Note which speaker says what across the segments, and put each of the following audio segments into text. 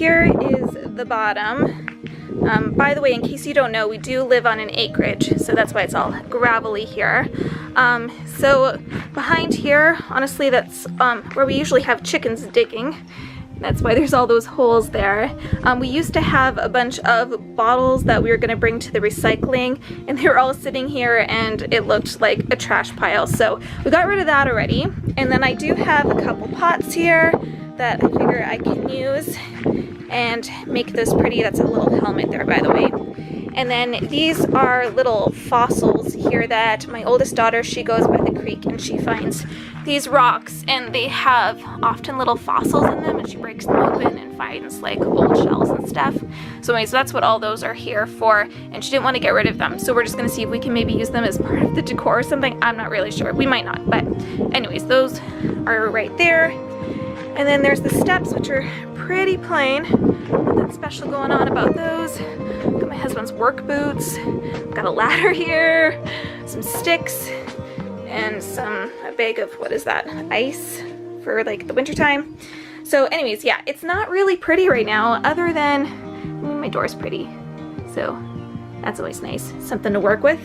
Speaker 1: here is the bottom. By the way, in case you don't know, we do live on an acreage, so that's why it's all gravelly here. So behind here, honestly, that's where we usually have chickens digging. That's why there's all those holes there. We used to have a bunch of bottles that we were going to bring to the recycling, and they were all sitting here and it looked like a trash pile. So we got rid of that already. And then I do have a couple pots here that I figure I can use and make this pretty. That's a little helmet there, by the way. And then these are little fossils here that my oldest daughter, she goes by the creek and she finds these rocks, and they have often little fossils in them, and she breaks them open and finds like old shells and stuff. So anyways, that's what all those are here for, and she didn't want to get rid of them. So we're just going to see if we can maybe use them as part of the decor or something. I'm not really sure. We might not, but anyways, those are right there. And then there's the steps, which are pretty plain. Nothing special going on about those. Got my husband's work boots. Got a ladder here, some sticks, and a bag of, what is that, ice for like the winter time. So anyways, yeah, it's not really pretty right now, other than, I mean, my door's pretty, so that's always nice, something to work with.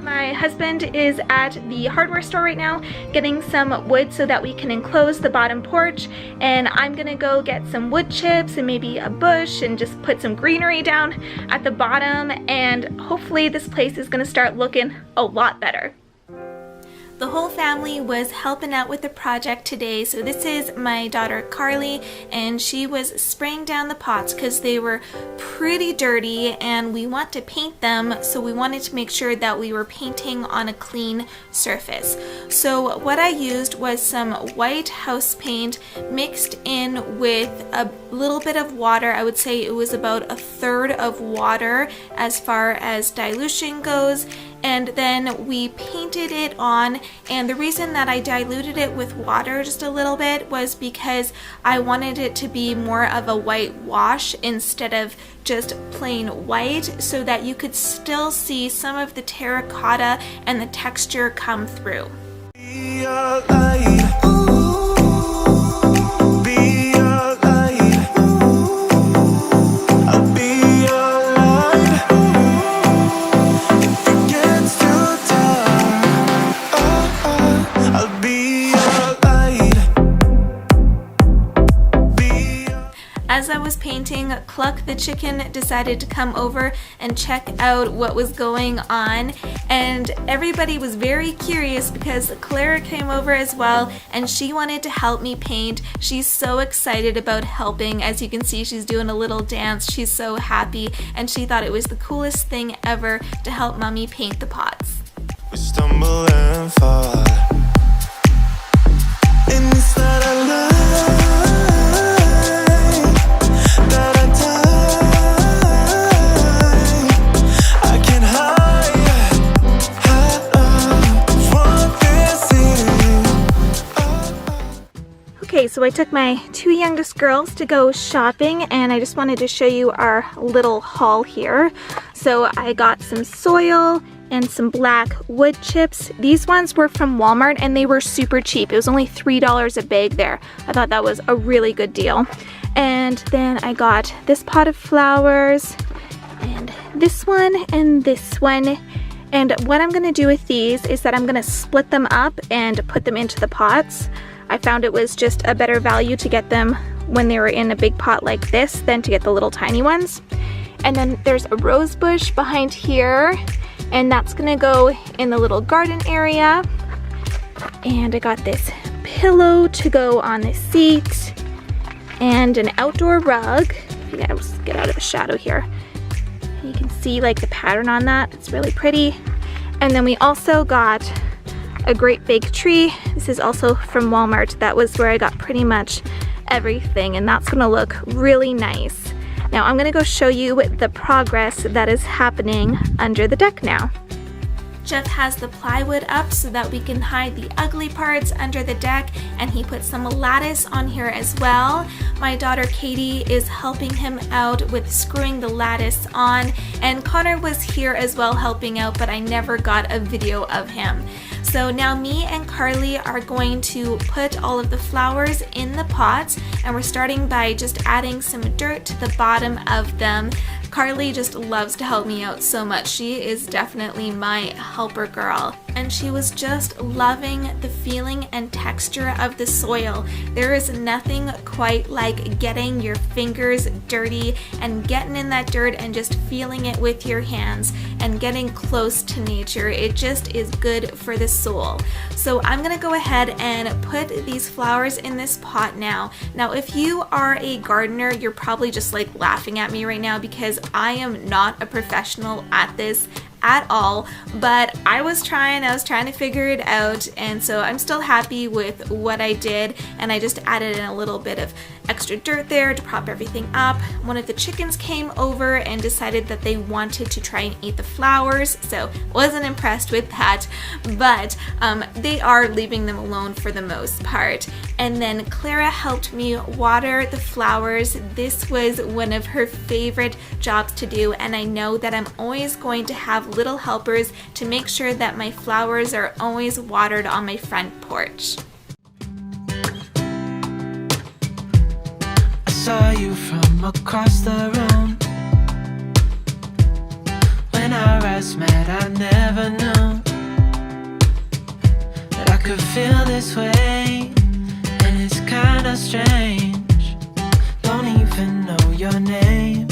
Speaker 1: My husband is at the hardware store right now getting some wood so that we can enclose the bottom porch, and I'm gonna go get some wood chips and maybe a bush and just put some greenery down at the bottom, and hopefully this place is gonna start looking a lot better. The whole family was helping out with the project today. So this is my daughter Carly, and she was spraying down the pots because they were pretty dirty and we want to paint them, so we wanted to make sure that we were painting on a clean surface. So what I used was some white house paint mixed in with a little bit of water. I would say it was about 1/3 of water as far as dilution goes, and then we painted it on. And the reason that I diluted it with water just a little bit was because I wanted it to be more of a white wash instead of just plain white, so that you could still see some of the terracotta and the texture come through. As I was painting, Cluck the chicken decided to come over and check out what was going on, and everybody was very curious because Clara came over as well and she wanted to help me paint. She's so excited about helping. As you can see, she's doing a little dance. She's so happy, and she thought it was the coolest thing ever to help Mommy paint the pots.
Speaker 2: We stumble and fall, and it's not a lie.
Speaker 1: Okay, so I took my 2 youngest girls to go shopping, and I just wanted to show you our little haul here. So I got some soil and some black wood chips. These ones were from Walmart and they were super cheap. It was only $3 a bag there. I thought that was a really good deal. And then I got this pot of flowers and this one and this one. And what I'm gonna do with these is that I'm gonna split them up and put them into the pots. I found it was just a better value to get them when they were in a big pot like this than to get the little tiny ones. And then there's a rose bush behind here, and that's gonna go in the little garden area. And I got this pillow to go on the seat and an outdoor rug. Yeah, I'll just get out of the shadow here. You can see like the pattern on that. It's really pretty. And then we also got a great big tree. This is also from Walmart. That was where I got pretty much everything, and that's gonna look really nice. Now I'm gonna go show you the progress that is happening under the deck now. Jeff has the plywood up so that we can hide the ugly parts under the deck, and he put some lattice on here as well. My daughter Katie is helping him out with screwing the lattice on, and Connor was here as well helping out, but I never got a video of him. So now me and Carly are going to put all of the flowers in the pots, and we're starting by just adding some dirt to the bottom of them. Carly just loves to help me out so much. She is definitely my helper girl. And she was just loving the feeling and texture of the soil. There is nothing quite like getting your fingers dirty and getting in that dirt and just feeling it with your hands and getting close to nature. It just is good for the soul. So I'm gonna go ahead and put these flowers in this pot now. Now, if you are a gardener, you're probably just like laughing at me right now because I am not a professional at this at all, but I was trying to figure it out, and so I'm still happy with what I did, and I just added in a little bit of extra dirt there to prop everything up. One of the chickens came over and decided that they wanted to try and eat the flowers, so wasn't impressed with that, but they are leaving them alone for the most part. And then Clara helped me water the flowers. This was one of her favorite jobs to do, and I know that I'm always going to have little helpers to make sure that my flowers are always watered on my front porch.
Speaker 3: I saw you from across the room. When our eyes met, I never knew that I could feel this way, and it's kinda strange. Don't even know your name.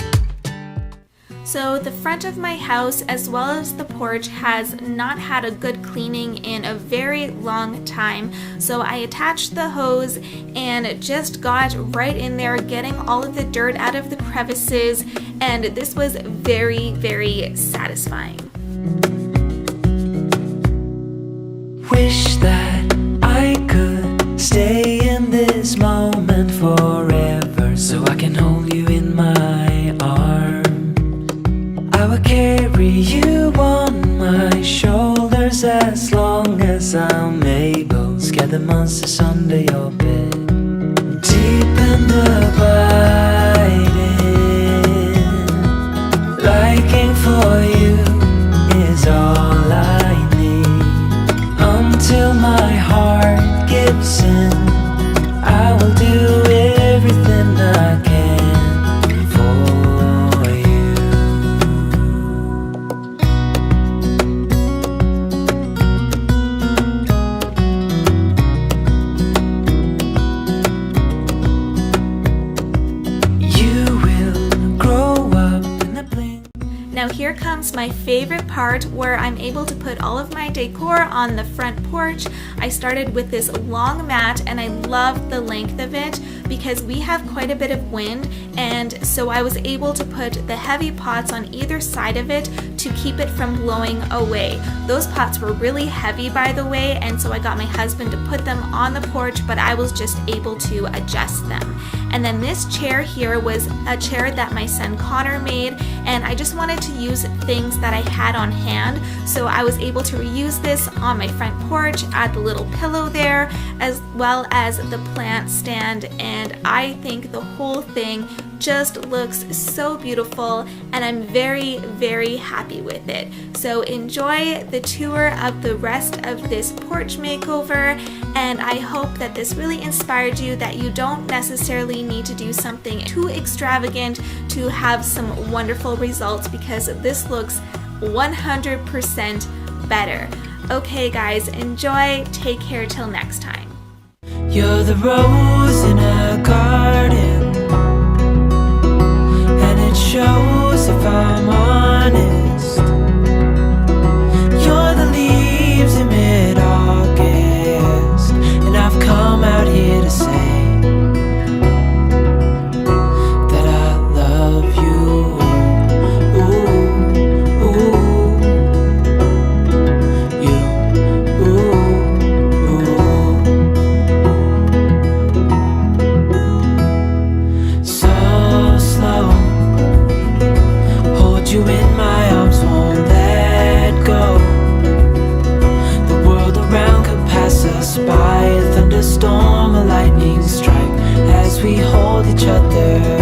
Speaker 1: So the front of my house as well as the porch has not had a good cleaning in a very long time. So I attached the hose and just got right in there getting all of the dirt out of the crevices, and this was very, very satisfying.
Speaker 3: Wish that I could stay in this moment forever, so I can hold you in my arms. I will carry you on my shoulders as long as I'm able. Scare the monsters under your bed. Deep and abiding, liking for you is all I need. Until my heart gives in, I will do everything I can for you. You will grow up in the blink.
Speaker 1: Now here comes my favorite part where I'm able to put all of my decor on the front porch. I started with this long mat, and I love the length of it because we have quite a bit of wind, and so I was able to put the heavy pots on either side of it to keep it from blowing away. Those pots were really heavy, by the way, and so I got my husband to put them on the porch, but I was just able to adjust them. And then this chair here was a chair that my son Connor made, and I just wanted to use things that I had on hand, so I was able to reuse this on my front porch, add the little pillow there, as well as the plant stand, and I think the whole thing just looks so beautiful, and I'm very, very happy with it. So enjoy the tour of the rest of this porch makeover, and I hope that this really inspired you, that you don't necessarily need to do something too extravagant to have some wonderful results, because this looks 100% better. Okay guys, enjoy, take care till next time.
Speaker 3: You're the rose in a garden, and it shows if I'm honest. You're the leaves in mid-August, and I've come out here to say that I love you. Ooh, ooh, you, ooh, ooh. So slow, hold you in my arms. a storm, a lightning strike as we hold each other